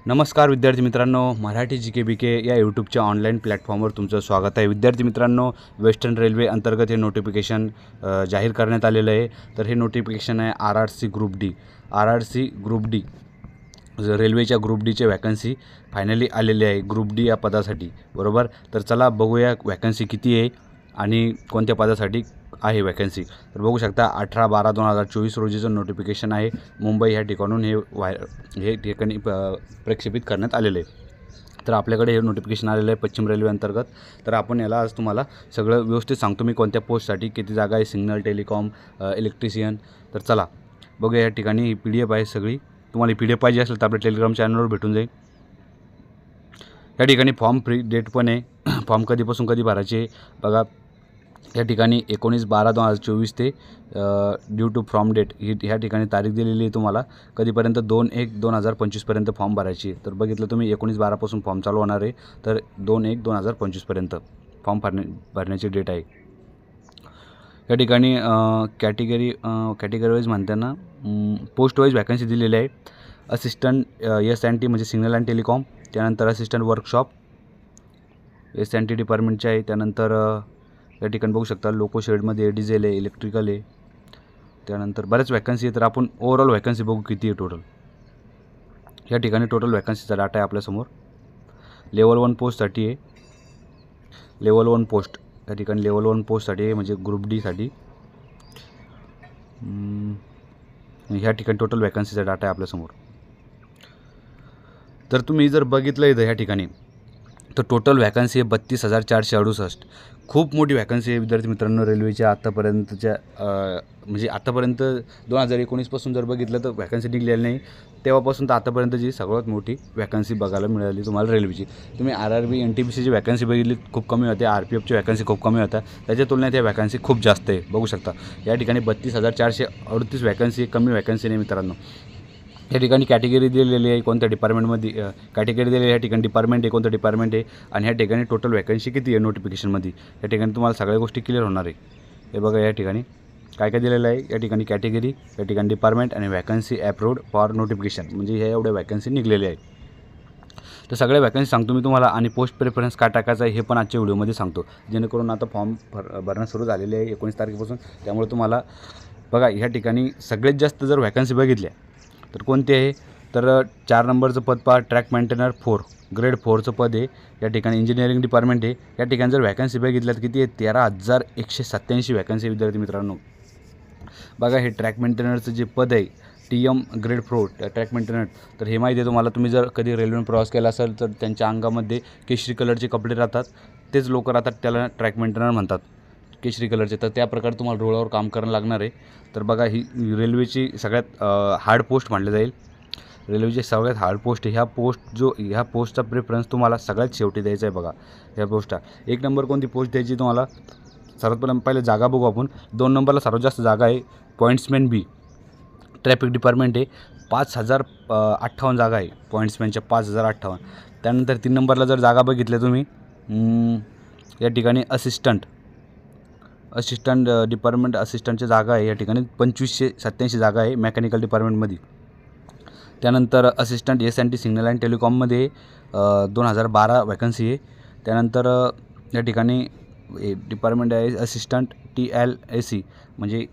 नमस्कार विद्यार्थी मित्रांनो, मराठी GK या यूट्यूबच्या ऑनलाईन प्लॅटफॉर्मवर तुमचं स्वागत आहे। विद्यार्थी मित्रांनो, वेस्टर्न रेल्वे अंतर्गत हे नोटिफिकेशन जाहीर करण्यात आलेलं आहे। तर हे नोटिफिकेशन आहे RRC ग्रुप डी रेल्वेच्या ग्रुप डीचे वॅकन्सी फायनली आलेले आहे ग्रुप डी या पदासाठी, बरोबर। तर चला बघूया वॅकन्सी किती आहे आणि कोणत्या पदासाठी आहे वॅकन्सी। तर बघू शकता 18/12/2024 रोजीचं नोटिफिकेशन आहे। मुंबई ह्या ठिकाणून हे ठिकाणी प्रक्षेपित करण्यात आलेले आहे। तर आपल्याकडे हे नोटिफिकेशन आलेलं आहे पश्चिम रेल्वे अंतर्गत। तर आपण याला आज तुम्हाला सगळं व्यवस्थित सांगतो मी, कोणत्या पोस्टसाठी किती जागा आहे, सिग्नल, टेलिकॉम, इलेक्ट्रिशियन। तर चला बघूया। या ठिकाणी ही PDF आहे सगळी। तुम्हाला PDF पाहिजे असेल तर आपल्या टेलिग्राम चॅनलवर भेटून जाईल। या ठिकाणी फॉर्म फ्री डेट पण आहे। फॉर्म कधीपासून कधी भरायचे बघा। या ठिकाणी 19/12/2024 ते ड्यू टू फॉर्म डेट ही ह्या ठिकाणी तारीख दिलेली आहे तुम्हाला। कधीपर्यंत 2/1/2025 पर्यंत फॉर्म भरायची। तर बघितलं तुम्ही 19/12 पासून फॉर्म चालू होणार आहे। तर 2/1/2025 पर्यंत फॉर्म भरण्याची डेट आहे। या ठिकाणी कॅटेगरी वाईज म्हणताना पोस्ट वाईज वॅकन्सी दिलेली आहे। असिस्टंट S&T म्हणजे सिग्नल अँड टेलिकॉम, त्यानंतर असिस्टंट वर्कशॉप S&T डिपार्टमेंटचे आहे। त्यानंतर या ठिकाणी बघू शकता लोको शेडमध्ये डिझेल आहे, इलेक्ट्रिकल आहे, त्यानंतर बऱ्याच वॅकन्सी आहे। तर आपण ओव्हरऑल वॅकन्सी बघू किती आहे टोटल। या ठिकाणी टोटल वॅकन्सीचा डाटा आहे आपल्यासमोर। लेवल 1 पोस्टसाठी आहे, लेवल 1 पोस्ट या ठिकाणी लेवल 1 पोस्टसाठी आहे म्हणजे ग्रुप डीसाठी। ह्या ठिकाणी टोटल वॅकन्सीचा डाटा आहे आपल्यासमोर। तर तुम्ही जर बघितलं इथं या ठिकाणी तर टोटल वॅकन्सी आहे 32,468। खूप मोठी वॅकन्सी आहे विद्यार्थी मित्रांनो रेल्वेच्या आत्तापर्यंतच्या। म्हणजे आत्तापर्यंत 2019 पासून जर बघितलं तर वॅकन्सी निघलेली नाही, तेव्हापासून तर आतापर्यंतची सगळ्यात मोठी वॅकन्सी बघायला मिळाली तुम्हाला रेल्वेची। तुम्ही RRB NTPCची वॅकन्सी बघितली खूप कमी होत्या, RPFची वॅकन्सी खूप कमी होत्या, त्याच्या तुलनेत या वॅकन्सी खूप जास्त आहे बघू शकता। या ठिकाणी 32,438 वॅकन्सी, कमी वॅकन्सी नाही मित्रांनो। या ठिकाणी कॅटेगरी दिलेली आहे, कोणत्या डिपार्टमेंटमध्ये कॅटेगरी दिलेली आहे, या ठिकाणी डिपार्टमेंट आहे, कोणतं डिपार्टमेंट आहे आणि ह्या ठिकाणी टोटल वॅकन्सी किती आहे नोटिफिकेशनमध्ये। या ठिकाणी तुम्हाला सगळ्या गोष्टी क्लिअर होणार आहे। हे बघा या ठिकाणी काय काय दिलेलं आहे। या ठिकाणी कॅटेगरी, या ठिकाणी डिपार्टमेंट आणि वॅकन्सी अप्रूव्ड फॉर नोटिफिकेशन म्हणजे ह्या एवढ्या वॅकन्सी निघलेल्या आहे। तर सगळ्या वॅकन्सी सांगतो मी तुम्हाला आणि पोस्ट प्रेफरन्स काय टाकायचं आहे हे पण आजच्या व्हिडिओमध्ये सांगतो, जेणेकरून आता फॉर्म भरणं सुरू झालेले आहे 19 तारखेपासून। त्यामुळे तुम्हाला बघा ह्या ठिकाणी सगळ्यात जास्त जर वॅकन्सी बघितल्या तर कोणते आहे तर 4 नंबरचं पद पहा, ट्रॅक मेंटेनर 4 ग्रेड 4चं पद आहे। या ठिकाणी इंजिनिअरिंग डिपार्टमेंट आहे। या ठिकाणी जर वॅकन्सी बघितल्यात किती आहे 13,187 वॅकन्सी विद्यार्थी मित्रांनो। बघा हे ट्रॅक मेंटेनरचं जे पद आहे TM ग्रेड 4 ट्रॅक मेंटेनर, तर हे माहिती आहे तुम्हाला। तुम्ही जर कधी रेल्वेने प्रवास केला असेल तर त्यांच्या अंगामध्ये केशरी कलरचे कपडे राहतात, तेच लोक राहतात, त्याला ट्रॅक मेंटेनर म्हणतात केशरी कलरचे। तर त्या प्रकारे तुम्हाला रोडावर काम करायला लागणार आहे। तर बघा ही रेल्वेची सगळ्यात हार्ड पोस्ट मानली जाईल, रेल्वेची सगळ्यात हार्ड पोस्ट आहे। ह्या पोस्टचा प्रेफरन्स तुम्हाला सगळ्यात शेवटी द्यायचा आहे। बघा ह्या पोस्टला 1 नंबर कोणती पोस्ट द्यायची तुम्हाला, सर्वात पहिले जागा बघू आपण। 2 नंबरला सर्वात जास्त जागा आहे पॉईंट्समॅन B ट्रॅफिक डिपार्टमेंट आहे, 5,058 जागा आहे पॉईंट्समॅनच्या 5,058। त्यानंतर 3 नंबरला जर जागा बघितल्या तुम्ही या ठिकाणी असिस्टंट डिपार्टमेंट असिस्टंटच्या जागा आहे। या ठिकाणी 2,587 जागा आहे मेकॅनिकल डिपार्टमेंटमध्ये। त्यानंतर असिस्टंट S&T सिग्नल अँड टेलिकॉममध्ये 2012 वॅकन्सी आहे। त्यानंतर या ठिकाणी डिपार्टमेंट आहे असिस्टंट TLAC म्हणजे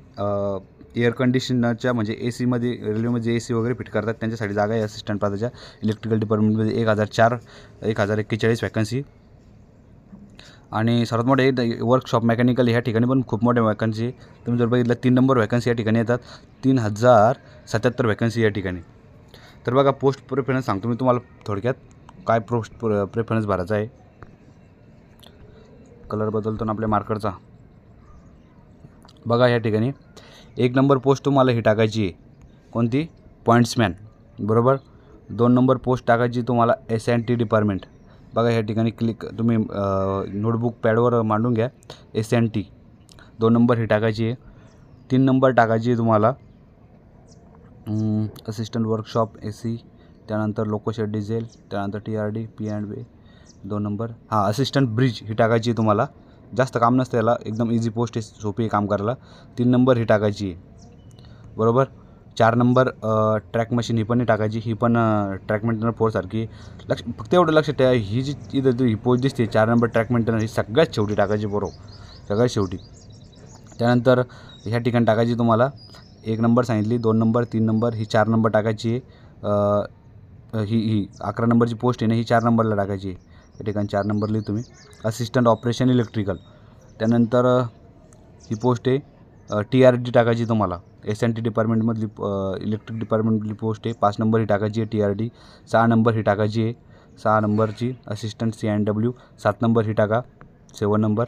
एअर कंडिशनरच्या म्हणजे AC मध्ये रेल्वेमध्ये AC वगैरे फिट करतात त्यांच्यासाठी जागा आहे असिस्टंट पदाच्या। इलेक्ट्रिकल डिपार्टमेंटमध्ये 1041 वॅकन्सी। आणि सर्वात मोठे वर्कशॉप मेकॅनिकल ह्या ठिकाणी पण खूप मोठ्या वॅकन्सी आहे। तुम्ही जर बघितलं 3 नंबर वॅकन्सी या ठिकाणी येतात, 3,077 वॅकन्सी या ठिकाणी। तर बघा पोस्ट प्रेफरन्स सांगतो मी तुम्हाला थोडक्यात, काय पोस्ट प्रेफरन्स भरायचा आहे। कलर बदलतो ना आपल्या मार्करचा। बघा या ठिकाणी 1 नंबर पोस्ट तुम्हाला ही टाकायची आहे कोणती, पॉईंट्समॅन, बरोबर। 2 नंबर पोस्ट टाकायची तुम्हाला S&T डिपार्टमेंट। बघा या ठिकाणी तुम्ही नोटबुक पॅडवर मांडून घ्या S&T 2 नंबर ही टाकायची आहे। 3 नंबर टाकायची आहे तुम्हाला असिस्टंट वर्कशॉप AC, त्यानंतर लोको शेड डिझेल, त्यानंतर TRD P&B 2 number assistant bridge ही टाकायची आहे तुम्हाला। जास्त काम नसतं याला, एकदम इझी पोस्ट आहे, सोपी आहे काम करायला। 3 नंबर ही टाकायची आहे, बरोबर। 4 नंबर ट्रॅक मशीन ही पण नाही टाकायची, ही पण ट्रॅक मेंटेनर 4 सारखी. फक्त एवढं लक्षात ठेवा, ही जी इथं ही पोस्ट दिसते 4 नंबर ट्रॅक मेंटेनर, ही सगळ्यात शेवटी टाकायची बरोबर, सगळ्यात शेवटी. त्यानंतर ह्या ठिकाणी टाकायची तुम्हाला 1 नंबर सांगितली, 2 नंबर, 3 नंबर, ही 4 नंबर टाकायची. ही 11 नंबरची पोस्ट आहे ना, ही 4 नंबरला टाकायची. या ठिकाणी 4 नंबर लिहि तुम्ही, असिस्टंट ऑपरेशन इलेक्ट्रिकल. त्यानंतर ही पोस्ट आहे TRD टाकायची तुम्हाला, SNT डिपार्टमेंटमधली इलेक्ट्रिक डिपार्टमेंटमधली पोस्ट आहे. 5 नंबर ही टाकायची आहे TRD. 6 नंबर ही टाकायची आहे, 6 नंबरची असिस्टंट CNW. 7 नंबर ही टाका, 7 नंबर.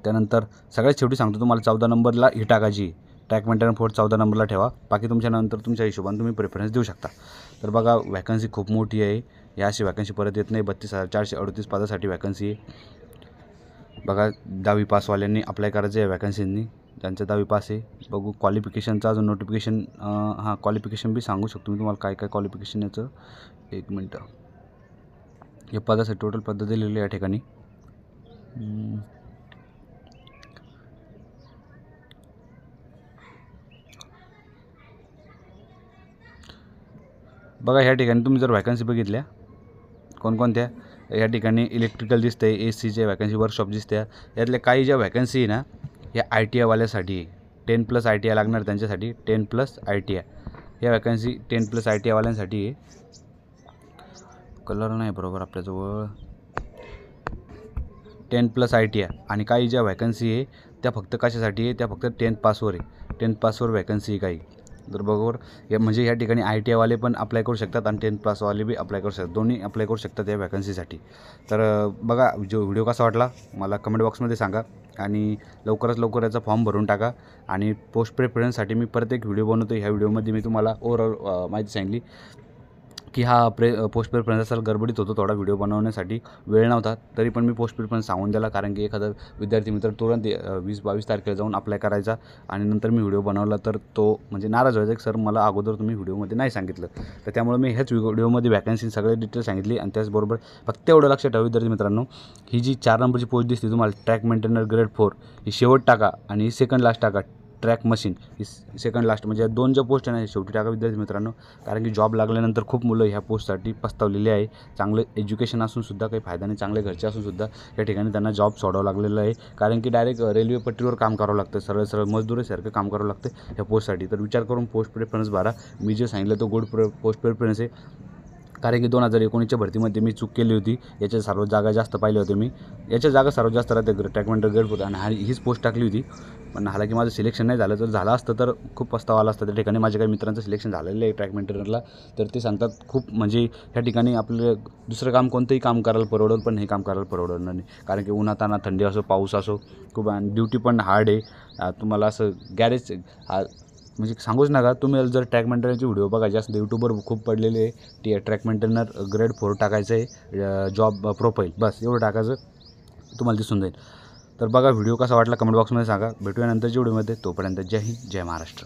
त्यानंतर सगळ्यात शेवटी सांगतो तुम्हाला 14 नंबरला ही टाकायची, ट्रॅक मेंटेनर 4 14 नंबरला ठेवा. बाकी तुमच्यानंतर तुमच्या हिशोबाने तुम्ही प्रेफरन्स देऊ शकता. तर बघा वॅकन्सी खूप मोठी आहे, या अशी वॅकन्सी परत येत नाही. 32,438 पदासाठी वॅकन्सी आहे. बघा 10वी पासवाल्यांनी अप्लाय करायचं आहे वॅकन्सींनी, ज्यांचं 10वी पास आहे. बघू क्वालिफिकेशनचं अजून नोटिफिकेशन, हां क्वालिफिकेशन बी सांगू शकतो मी तुम्हाला काय काय क्वालिफिकेशन याचं. 1 मिनटं. या पदासाठी टोटल पद दिलेली या ठिकाणी. बघा ह्या ठिकाणी तुम्ही जर वॅकन्सी बघितल्या कोणकोणत्या, या ठिकाणी इलेक्ट्रिकल दिसतं आहे, ACच्या वॅकन्सी, वर्कशॉप दिसत्या. यातल्या काही ज्या वॅकन्सी आहे ना, या ITIवाल्यासाठी आहे. 10+ ITI लागणार त्यांच्यासाठी, 10+ ITI. या वॅकन्सी 10+ ITIवाल्यांसाठी आहे. कलर नाही बरोबर आपल्याजवळ. 10+ ITI. आणि काही ज्या वॅकन्सी आहे त्या फक्त कशासाठी आहे, त्या फक्त 10th पासवर आहे. 10th पासवर वॅकन्सी आहे काही. तर बरोबर या म्हणजे या ठिकाणी ITIवाले पण अप्लाय करू शकतात आणि 10th पासवाले बी अप्लाय करू शकतात, दोन्ही अप्लाय करू शकतात या वॅकन्सीसाठी. तर बघा जो व्हिडिओ कसा वाटला मला कमेंट बॉक्समध्ये सांगा, आणि लवकरात लवकर याचा फॉर्म भरून टाका. आणि पोस्ट प्रेफरन्ससाठी मी परत एक व्हिडिओ बनवतो. ह्या व्हिडिओमध्ये मी तुम्हाला ओव्हरऑल माहिती सांगितली की हा पोस्ट प्रेफरन्स असाल गडबडीत होतो थोडा व्हिडिओ बनवण्यासाठी, वेळ नव्हता. तरी पण मी पोस्ट प्रेफरन्स सांगून दिला, कारण की एखादा विद्यार्थी मित्र तुरंत 20-22 तारखेला जाऊन अप्लाय करायचा आणि नंतर मी व्हिडिओ बनवला तर तो म्हणजे नाराज व्हायचा की सर मला अगोदर तुम्ही व्हिडिओमध्ये नाही सांगितलं. तर त्यामुळे मी ह्याच व्हिडिओमध्ये वॅकन्सी सगळे डिटेल्स सांगितली. आणि त्याचबरोबर फक्त एवढं लक्षात ठेवा विद्यार्थी मित्रांनो, ही जी 4 नंबरची पोस्ट दिसते तुम्हाला ट्रॅक मेंटेनर ग्रेड 4, ही शेवट टाका आणि ही सेकंड लास्ट टाका. ट्रॅक मशीन ही सेकंड लास्ट, म्हणजे 2 ज्या पोस्ट आहे ना शेवटी टाका विद्यार्थी मित्रांनो, कारण की जॉब लागल्यानंतर खूप मुलं ह्या पोस्टसाठी पस्तावलेली आहे. चांगलं एज्युकेशन असूनसुद्धा काही फायदा नाही, चांगले घरचे असूनसुद्धा या ठिकाणी त्यांना जॉब सोडावं लागलेलं आहे, कारण की डायरेक्ट रेल्वे पट्टीवर काम करावं लागतं, सरळ सरळ मजदुरीसारखं काम करावं लागतं ह्या पोस्टसाठी. तर विचार करून पोस्ट प्रेफरन्स भरा. मी जे सांगितलं तो पोस्ट प्रेफरन्स आहे, कारण की 2019च्या भरतीमध्ये मी चूक केली होती. याच्या सर्व जागा जास्त पाहिल्या होत्या मी, याच्या जागा सर्वात जास्त राहते ट्रॅक मेंटेनर ग्रेड 4, आणि हीच पोस्ट टाकली होती. पण हालाकी माझं सिलेक्शन नाही झालं, तर झालं असतं तर खूप पस्तावा आला असतं. त्या ठिकाणी माझ्या काही मित्रांचं सिलेक्शन झालेलं आहे ट्रॅक मेंटेनरला, तर ते सांगतात खूप म्हणजे ह्या ठिकाणी आपलं दुसरं काम कोणतंही काम करायला परवडेल, पण हे काम करायला परवडणार नाही, कारण की उन्हाताना थंडी असो पाऊस असो खूप, आणि ड्युटी पण हार्ड आहे. तुम्हाला असं गॅरेज म्हणजे सांगूच नका. तुम्ही जर ट्रॅक मेंटेनरचे व्हिडिओ बघायचे असं यूट्यूबवर खूप पडलेले आहे, ट्रॅक मेंटेनर ग्रेड 4 टाकायचं आहे, जॉब प्रोफाईल, बस एवढं टाकायचं तुम्हाला दिसून जाईल. तर बघा व्हिडिओ कसा वाटला कमेंट बॉक्समध्ये सांगा. भेटूया नंतरच्या व्हिडिओमध्ये, तोपर्यंत जय हिंद जय महाराष्ट्र.